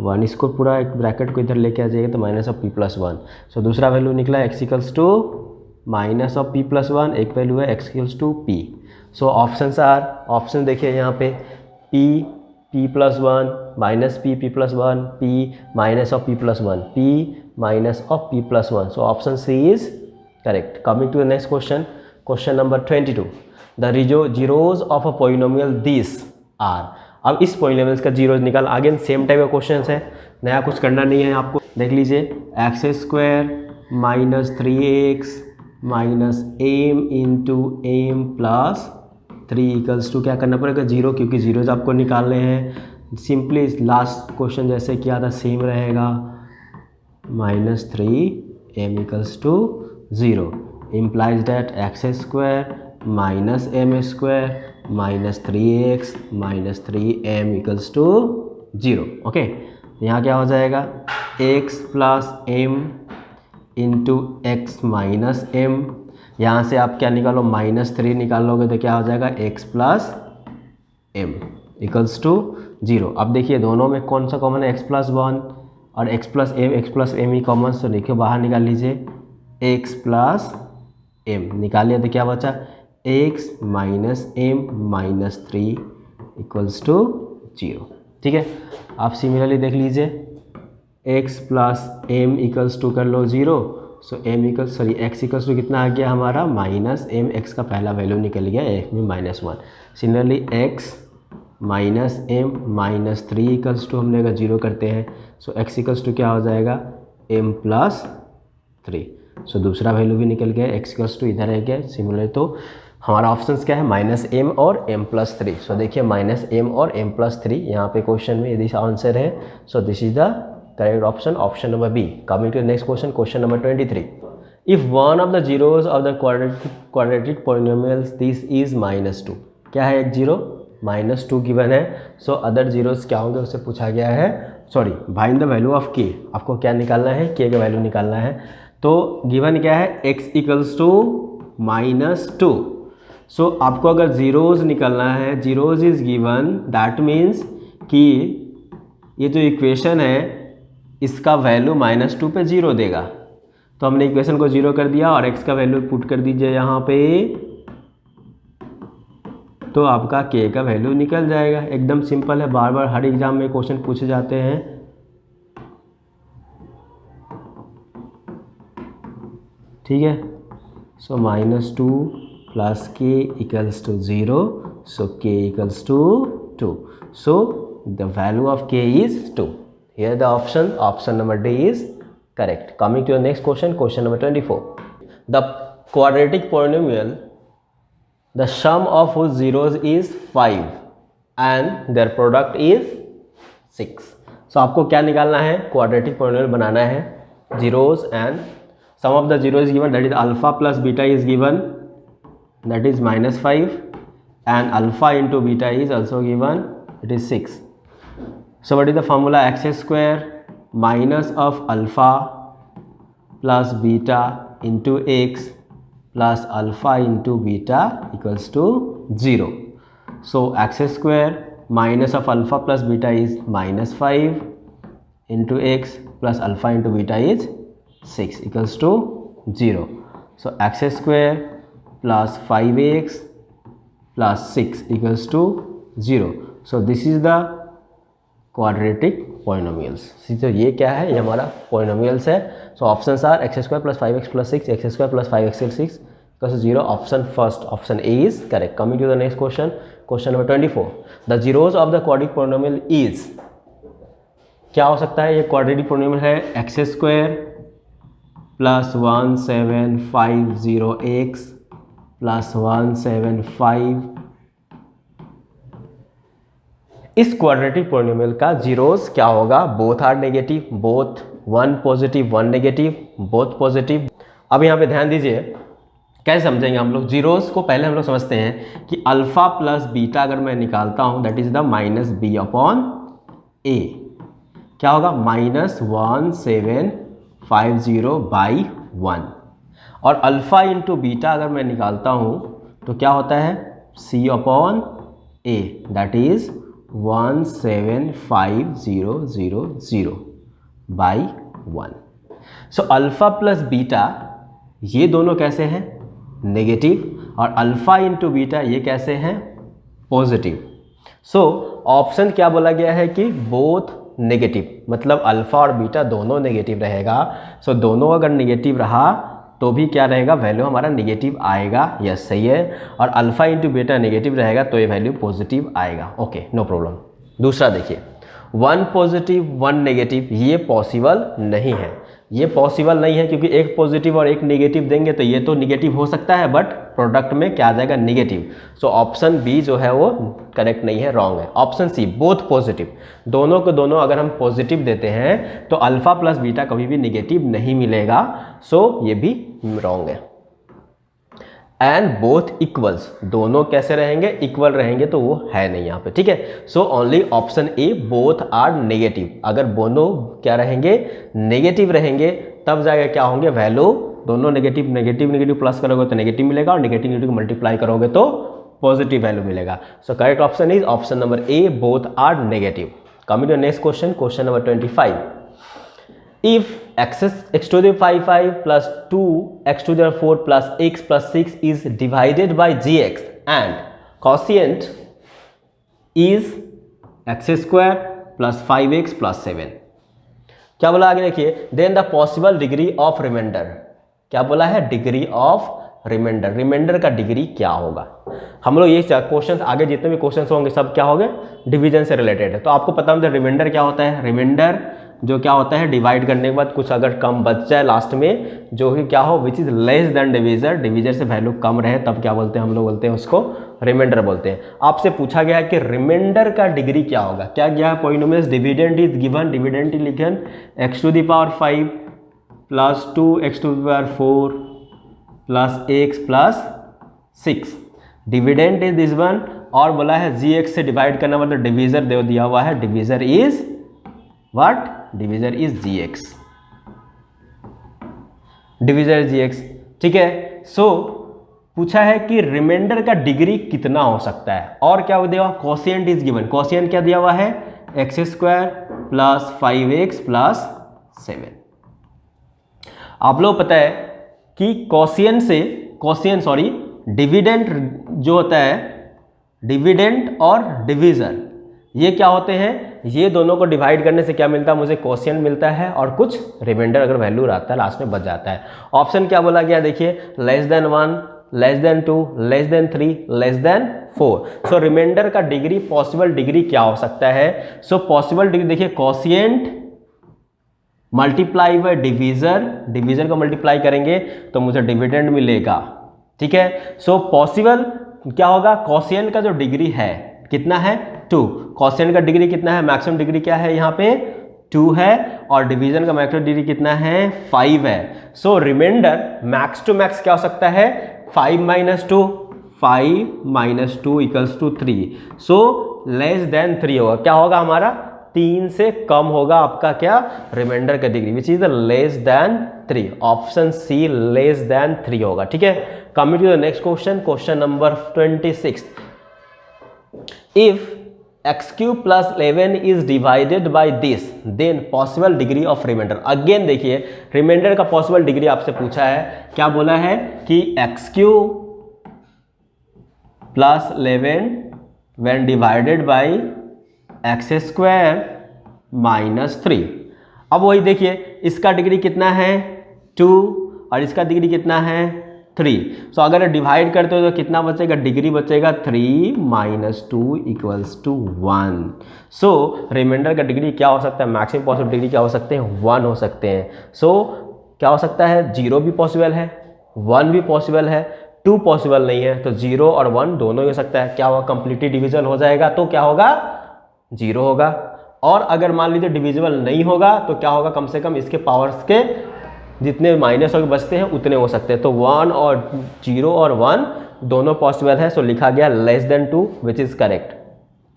1। इसको पूरा एक ब्रैकेट को इधर लेके आ जाएगा तो minus of p plus 1। So दूसरा वैल्यू निकला x equals to minus of p plus 1, एक वैल्यू है x equals to p। So options are, option देखिए यहाँ पे p plus 1 minus p plus 1, p minus of p plus 1, p minus of p plus 1। So option C is correct. Coming to the next question, question number 22। The zeros of a polynomial this are. अब इस polynomials का zeros निकाल, again same type का question है, नया कुछ करना नहीं है आपको। देख लीजिए, x square minus 3x minus m into m plus 3 equals to क्या करना पड़ेगा, 0, क्योंकि जीरोज आपको निकालने हैं। सिंपली लास्ट क्वेश्चन जैसे किया था सेम रहेगा, minus 3m equals to 0 implies that x square minus m square minus 3x minus 3m equals to 0। Okay, यहाँ क्या हो जाएगा, x plus m into x minus m. यहाँ से आप क्या निकालो, माइनस 3 निकालोगे तो क्या हो जाएगा, x plus m equals to 0। अब देखिए दोनों में कौन सा कॉमन है, x प्लस 1 और x प्लस एम ही कॉमन, तो देखिए बाहर निकाल लीजिए, x प्लस एम निकाल लिया तो क्या बचा, x minus m minus 3 equals to 0। ठीक है, आप सिमिलरली देख लीजिए, x plus m equals to कर लो 0। सो x इक्वल्स टू कितना आ गया हमारा, माइनस एम, x का पहला वैल्यू निकल गया, x में minus 1। Similarly x minus m minus 3 equals to हमने अगर 0 करते हैं, सो x इक्वल्स टू क्या हो जाएगा, m प्लस 3। सो दूसरा वैल्यू भी निकल गया, x इक्वल्स टू इधर रह गया। सिमिलर तो हमारा ऑप्शंस क्या है, माइनस एम और m प्लस 3। सो देखिए माइनस एम और m प्लस 3 यहाँ पे क्वेश्चन में यदि आंसर है, so this is the correct option, option number B. Coming to next question, question number 23। If one of the zeros of the quadratic polynomials this is minus 2। क्या है, एक zero minus 2 given है। So other zeros क्या होंगे उससे पूछा गया है, sorry, find the value of k। आपको क्या निकालना है, k का वैल्यू निकालना है। तो गिवन क्या है, x इक्वल्स टू माइनस 2। सो आपको अगर जीरोज निकालना है, zeros is given, that means कि ये जो इक्वेशन है इसका वैल्यू माइनस 2 पे 0 देगा। तो हमने इक्वेशन को 0 कर दिया और x का वैल्यू पुट कर दीजिए यहाँ पे, तो आपका k का वैल्यू निकल जाएगा। एकदम सिंपल है, बार बार हर एग्जाम में क्वेश्चन पूछे जाते हैं। ठीक है, so minus 2 plus k equals to 0। So k equals to 2। So the value of k is 2। Here the option number D is correct. Coming to the next question, question number 24. The quadratic polynomial, the sum of whose zeros is 5 and their product is 6. So आपको क्या निकालना है, quadratic polynomial बनाना है, zeros and sum of the zeros is given, that is alpha plus beta is given, that is minus 5, and alpha into beta is also given, it is 6. So what is the formula, x square minus of alpha plus beta into x plus alpha into beta equals to 0. So x square minus of alpha plus beta is minus 5 into x plus alpha into beta is 6 equals to 0. So x square plus 5x plus 6 equals to 0. So this is the quadratic polynomials. तो ये क्या है, ये हमारा polynomials है। So options are x square plus 5x plus 6, x square plus 5x plus 6 equals to 0। Option first, option A is correct. Coming to the next question, question number 24। The zeros of the quadratic polynomial is, क्या हो सकता है, ये quadratic polynomial है, x square plus 1750x plus 175। इस quadratic polynomial का zeros क्या होगा, both are negative, both 1 positive 1 negative, both positive. अब यहाँ पे ध्यान दीजिए, कैसे समझेंगे हम लोग? जीरोस को पहले हम लोग समझते हैं कि अल्फा प्लस बीटा अगर मैं निकालता हूं that is the minus b upon a, क्या होगा? -1750/1। और अल्फा इंटू बीटा अगर मैं निकालता हूं तो क्या होता है? C upon a that is 175,000/1। So alpha plus beta ये दोनों कैसे हैं? नेगेटिव, और अल्फा इंटू बीटा ये कैसे हैं? पॉजिटिव। सो ऑप्शन क्या बोला गया है कि बोथ नेगेटिव, मतलब अल्फा और बीटा दोनों नेगेटिव रहेगा। सो दोनों अगर नेगेटिव रहा तो भी क्या रहेगा? वैल्यू हमारा नेगेटिव आएगा। यस, सही है। और अल्फा इंटू बीटा नेगेटिव रहेगा तो ये वैल्यू पॉजिटिव आएगा। Okay, no problem. दूसरा देखिए, 1 पॉजिटिव 1 नेगेटिव, ये पॉसिबल नहीं है। ये पॉसिबल नहीं है क्योंकि एक पॉजिटिव और एक नेगेटिव देंगे तो ये तो नेगेटिव हो सकता है, बट प्रोडक्ट में क्या आ जाएगा? नेगेटिव। सो ऑप्शन बी जो है वो करेक्ट नहीं है, रॉन्ग है। ऑप्शन सी बोथ पॉजिटिव, दोनों को दोनों अगर हम पॉजिटिव देते हैं तो अल्फा प्लस बीटा कभी भी नेगेटिव नहीं मिलेगा। सो ये भी रॉन्ग है। एंड बोथ इक्वल्स, दोनों कैसे रहेंगे? इक्वल रहेंगे, तो वो है नहीं यहाँ पे, ठीक है। So only option A both are negative. अगर दोनों क्या रहेंगे? नेगेटिव रहेंगे, तब जाएगा क्या होंगे? वैल्यू दोनों नेगेटिव नेगेटिव नेगेटिव प्लस करोगे तो नेगेटिव मिलेगा, और नेगेटिव नेगेटिव मल्टीप्लाई करोगे तो पॉजिटिव वैल्यू मिलेगा। So correct option is option number A, both are negative. Coming to next question, question number 25। If x to the 5 plus 2x to the 4 plus x plus 6 is divided by gx and quotient is x square plus 5x plus 7, क्या बोला आगे देखिए? Then the possible degree of remainder, क्या बोला है? Degree of remainder, remainder का degree क्या होगा? हम लोग ये क्वेश्चंस आगे जितने भी क्वेश्चंस होंगे सब क्या होंगे? डिवीजन से रिलेटेड है। तो आपको पता है रिमाइंडर क्या होता है? रिमाइंडर जो क्या होता है? डिवाइड करने के बाद कुछ अगर कम बच जाए लास्ट में, जो कि क्या हो? Which is less than divisor, divisor से वैल्यू कम रहे, तब क्या बोलते हैं? हम लोग बोलते हैं उसको रिमाइंडर बोलते हैं। आपसे पूछा गया है कि रिमाइंडर का डिग्री क्या होगा? क्या गया है? Polynomials dividend is given, dividend is लिखन x to the power 5 plus 2x to the power 4 plus x plus 6, dividend is this one. और बोला है gx से डिवाइड करना, मतलब डिवीजर दिया हुआ है, divisor is what? Divisor is gx, divisor gx, ठीक है। सो पूछा है कि रिमाइंडर का डिग्री कितना हो सकता है, और क्या दिया हुआ? Quotient is given. कोशिएंट क्या दिया हुआ है? x square plus 5x plus 7। आप लोग पता है कि डिविडेंड जो होता है, डिविडेंड और डिवीजर, ये क्या होते हैं? ये दोनों को डिवाइड करने से क्या मिलता है? मुझे कोशिएंट मिलता है और कुछ रिमाइंडर अगर वैल्यू रहता है लास्ट में बच जाता है। ऑप्शन क्या बोला गया? देखिए, less than 1, less than 2, less than 3, less than 4। सो रिमाइंडर का डिग्री, पॉसिबल डिग्री क्या हो सकता है? सो पॉसिबल डिग्री देखिए, quotient multiply by divisor, divisor को मल्टीप्लाई करेंगे तो मुझे डिविडेंड मिलेगा, ठीक है। सो पॉसिबल क्या होगा? कोशिएंट का जो डिग्री है कितना है? 2। कोशिएंट का डिग्री कितना है? मैक्सिमम डिग्री क्या है यहाँ पे? 2 है, और डिवीजन का मैक्सिमम डिग्री कितना है? 5 है। So remainder max to max क्या हो सकता है? 5 minus 2, 5 minus 2 equals to 3। So less than 3 होगा। क्या होगा हमारा? 3 से कम होगा आपका क्या? रिमाइंडर का degree, which is the less than 3। Option C less than 3 होगा, ठीक है। Coming to the next question, question number 26। If x cube plus 11 is divided by this, then possible degree of remainder। Again देखिए, reminder का possible degree आपसे पूछा है। क्या बोला है कि x cube plus 11 when divided by x square minus 3। अब वही देखिए, इसका डिग्री कितना है? 2, और इसका डिग्री कितना है? 3। सो अगर डिवाइड करते हो तो कितना बचेगा? डिग्री बचेगा 3 minus 2 equals to 1। So remainder का डिग्री क्या हो सकता है? मैक्सिमम पॉसिबल डिग्री क्या हो सकते हैं? 1 हो सकते हैं। सो क्या हो सकता है? 0 भी पॉसिबल है, 1 भी पॉसिबल है, 2 पॉसिबल नहीं है, तो 0 और 1 दोनों ही हो सकता है। क्या होगा? कंप्लीटली डिविजिबल हो जाएगा, तो क्या होगा? 0 होगा। और अगर मान लीजिए डिविजिबल नहीं होगा तो क्या होगा? कम से कम इसके पावर्स के जितने माइनस होकर बचते हैं उतने हो सकते हैं। तो 1 और 0 और 1 दोनों पॉसिबल है, सो लिखा गया less than 2 which is correct.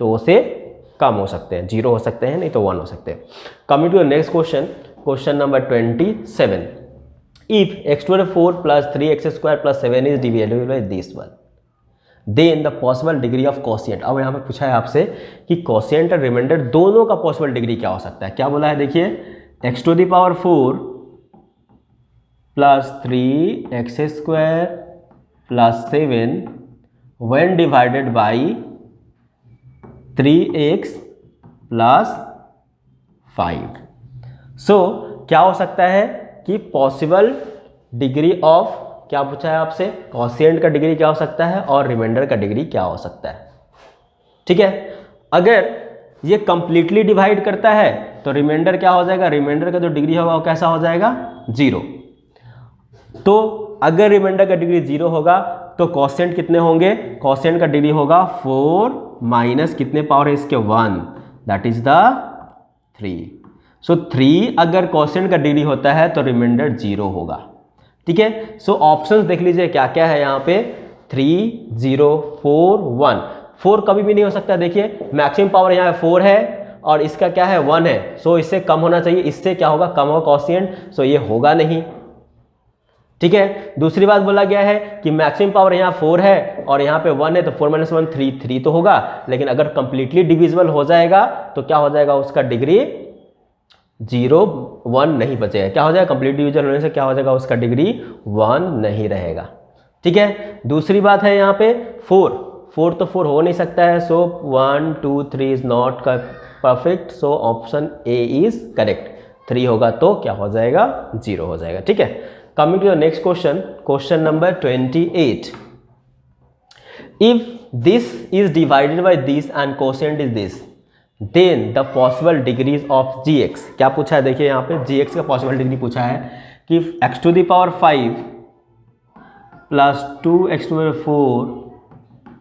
तो उससे कम हो सकते हैं, 0 हो सकते हैं, नहीं तो 1 हो सकते हैं। Coming to the next question, question number 27, if x4 plus 3x² plus 7 is divisible by this one, then the possible degree of quotient. अब यहाँ पर पूछा है आपसे कि कोशिएंट और रिमाइंडर दोनों का पॉसिबल डिग्री क्या हो सकता है। क्या बोला है, देखिए x⁴ plus 3x² plus 7 when divided by 3x plus 5। सो क्या हो सकता है कि पॉसिबल डिग्री ऑफ, क्या पूछा है आपसे, कोशिएंट का डिग्री क्या हो सकता है और रिमाइंडर का डिग्री क्या हो सकता है। ठीक है, अगर ये कंप्लीटली डिवाइड करता है तो रिमाइंडर क्या हो जाएगा, रिमाइंडर का जो डिग्री होगा वो कैसा हो जाएगा, 0। तो अगर रिमाइंडर का डिग्री 0 होगा तो कोशिएंट कितने होंगे, कोशिएंट का डिग्री होगा 4 माइनस कितने पावर है इसके 1, दैट इज द 3। सो 3 अगर कोशिएंट का डिग्री होता है तो रिमाइंडर 0 होगा। ठीक है, सो ऑप्शंस देख लीजिए क्या क्या है यहाँ पे, 3 0 4 1। 4 कभी भी नहीं हो सकता, देखिए मैक्सिमम पावर यहाँ 4 है और इसका क्या है 1 है, सो इससे कम होना चाहिए, इससे क्या होगा, कम होगा कोशिएंट, सो ये होगा नहीं। ठीक है, दूसरी बात बोला गया है कि मैक्सिमम पावर यहाँ 4 है और यहाँ पे 1 है, तो 4 - 1 3 तो होगा, लेकिन अगर कंप्लीटली डिविजिबल हो जाएगा तो क्या हो जाएगा, उसका डिग्री 0 1 नहीं बचेगा। क्या हो जाएगा, कंप्लीट डिविजन होने से क्या हो जाएगा, उसका डिग्री 1 नहीं रहेगा। ठीक है, दूसरी बात है यहाँ पे 4 तो 4 हो नहीं सकता है, so 1 2 3 is not perfect, so option A is correct. 3 होगा तो क्या हो जाएगा, 0 हो जाएगा। ठीक है, coming to the next question, question number 28, if this is divided by this and quotient is this, then the possible degrees of gx। क्या पूछा है, देखिए यहाँ पे gx का पॉसिबल डिग्री पूछा है कि x⁵ plus 2x⁴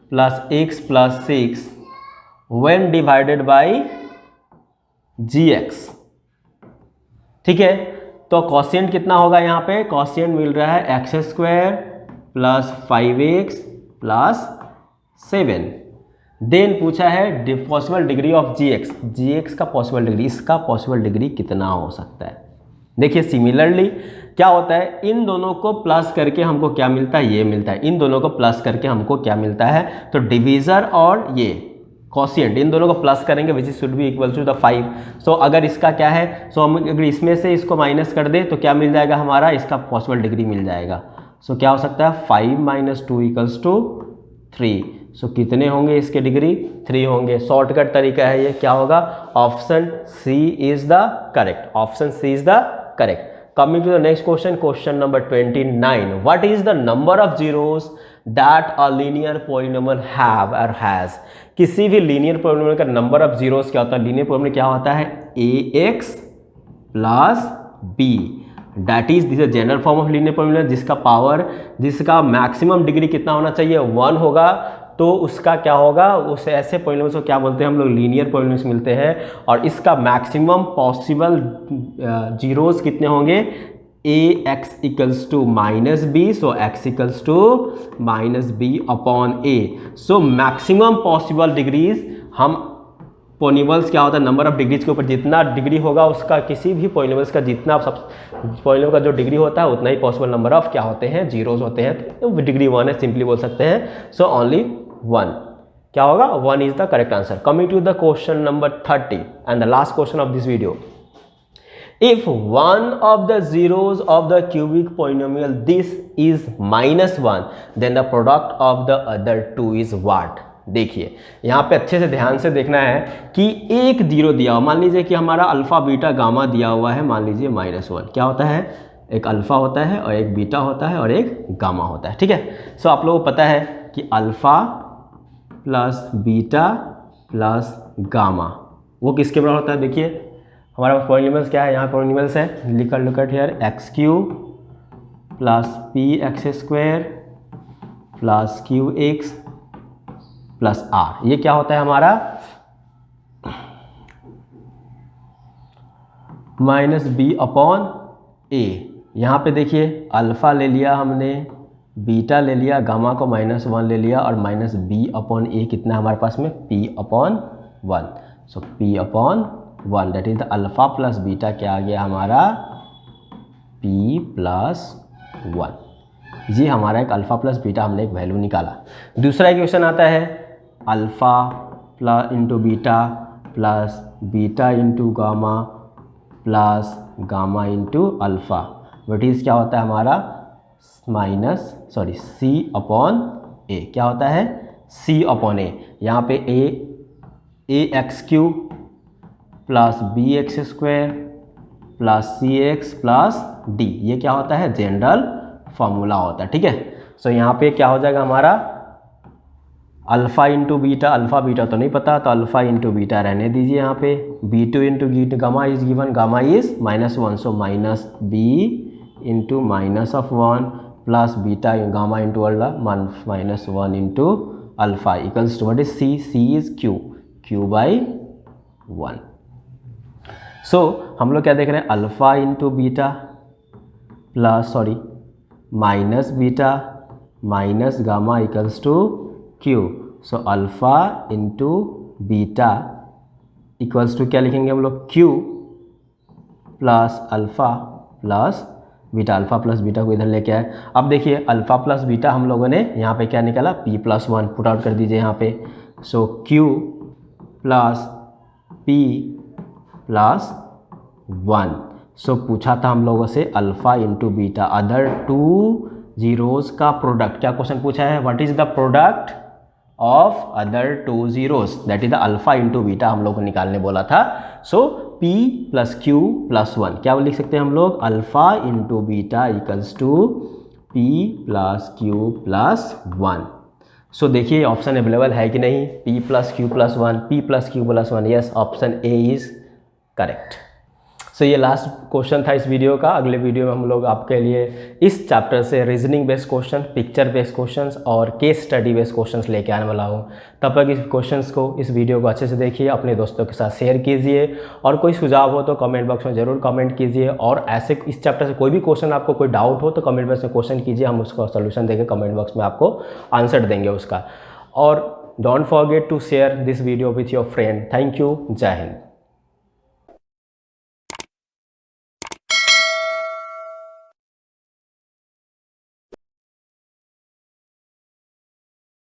plus x plus 6 when divided by gx। ठीक है, तो कोशिएंट कितना होगा, यहाँ पे कोशिएंट मिल रहा है x² plus 5x plus 7। Then पूछा है पॉसिबल डिग्री ऑफ gx का पॉसिबल डिग्री, इसका पॉसिबल डिग्री कितना हो सकता है। देखिए सिमिलरली क्या होता है, इन दोनों को प्लस करके हमको क्या मिलता है, ये मिलता है, इन दोनों को प्लस करके हमको क्या मिलता है, तो डिवीजर और ये कोशिएंट इन दोनों को प्लस करेंगे which is should be equal to the 5। सो अगर इसका क्या है, सो हम अगर इसमें से इसको माइनस कर दे तो क्या मिल जाएगा हमारा, इसका पॉसिबल डिग्री मिल जाएगा। सो क्या हो सकता है, 5 - 2 = 3। सो कितने होंगे इसके डिग्री, 3 होंगे। शॉर्टकट तरीका है ये, क्या होगा, option C is the correct, option C is the correct. Coming to the next question, question number 29, what is the number of zeros that a linear polynomial have or has. किसी भी linear polynomial का number of zeros क्या होता है, linear polynomial क्या होता है, ax plus b, that is this general form of linear polynomial, जिसका पावर, जिसका मैक्सिमम डिग्री कितना होना चाहिए, 1 होगा, तो उसका क्या होगा, उस ऐसे पॉलिनोमियल्स को क्या बोलते हैं हम लोग, लीनियर पॉलिनोमियल्स मिलते हैं। और इसका मैक्सिमम पॉसिबल जीरोस कितने होंगे, ax = -b, सो x = -b/a। So maximum possible degrees, हम पॉलिनोमियल्स क्या होता है, नंबर ऑफ डिग्रीज के ऊपर जितना डिग्री होगा उसका, किसी भी पॉलिनोमियल्स का जितना सब पॉलिनोमियल का जो डिग्री होता है उतना ही पॉसिबल नंबर ऑफ क्या होते हैं, जीरोस होते हैं। तो डिग्री 1 है, सिंपली बोल सकते हैं। सो ओनली 1 क्या होगा, 1 is the correct answer. Coming to the question number 30 and the last question of this video, if one of the zeros of the cubic polynomial this is -1, then the product of the other two is what। देखिए यहाँ पे अच्छे से ध्यान से देखना है कि एक जीरो दिया हुआ, मान लीजिए कि हमारा अल्फा बीटा गामा दिया हुआ है, मान लीजिए -1, क्या होता है, एक अल्फा होता है और एक बीटा होता है और एक गामा होता है। ठीक है, सो आप लोगों को पता है कि alpha plus beta plus gamma वो किसके बराबर होता है। देखिए हमारे पास पॉलिनोमियल्स क्या है, यहाँ पॉलिनोमियल्स है, look at here, x³ plus px² plus qx plus r, ये क्या होता है हमारा -b/a। यहाँ पे देखिए अल्फ़ा ले लिया हमने, बीटा ले लिया, गामा को -1 ले लिया और -b/a कितना हमारे पास में p/1। So p/1 that is the alpha plus beta क्या आ गया हमारा p+1। ये हमारा एक अल्फ़ा प्लस बीटा हमने एक वैल्यू निकाला। दूसरा इक्वेशन आता है alpha into beta plus beta into gamma plus gamma into alpha, what is क्या होता है हमारा c/a। क्या होता है c/a। यहाँ पे ax³ plus bx² plus cx plus d, ये क्या होता है जनरल फार्मूला होता है, ठीक है। सो यहाँ पे क्या हो जाएगा हमारा alpha into beta, alpha beta तो नहीं पता तो अल्फ़ा इंटू बीटा रहने दीजिए यहाँ पे, b2 into gamma is given, gamma is -1 so -b into -1 plus beta gamma into -1 into alpha equals to what is c is q/1। So हम लोग क्या देख रहे हैं alpha into beta plus minus beta minus gamma equals to q। So alpha into beta equals to क्या लिखेंगे हम लोग q plus alpha plus beta. Alpha plus beta को इधर लेके आए। अब देखिए अल्फ़ा प्लस बीटा हम लोगों ने यहाँ पे क्या निकाला p+1 पुट आउट कर दीजिए यहाँ पे। सो q प्लस p+1। सो पूछा था हम लोगों से alpha into beta other two zeros का प्रोडक्ट। क्या क्वेश्चन पूछा है what is the product of other two zeros, that is the alpha into beta हम लोग को निकालने बोला था। सो p प्लस q+1 क्या लिख सकते हैं हम लोग alpha into beta equals to p plus q+1। So देखिए ऑप्शन अवेलेबल है कि नहीं p plus q+1, p plus q+1, yes option a is correct. So ये लास्ट क्वेश्चन था इस वीडियो का। अगले वीडियो में हम लोग आपके लिए इस चैप्टर से reasoning based question, picture based questions और केस स्टडी बेस्ड क्वेश्चंस लेके आने वाला हूँ। तब तक इस क्वेश्चंस को, इस वीडियो को अच्छे से देखिए, अपने दोस्तों के साथ शेयर कीजिए और कोई सुझाव हो तो कमेंट बॉक्स में ज़रूर कमेंट कीजिए। और ऐसे इस चैप्टर से कोई भी क्वेश्चन आपको कोई डाउट हो तो कमेंट बॉक्स में क्वेश्चन कीजिए, हम उसका सोल्यूशन देकर कमेंट बॉक्स में आपको आंसर देंगे उसका। और don't forget to share this video with your friend. Thank you Hind.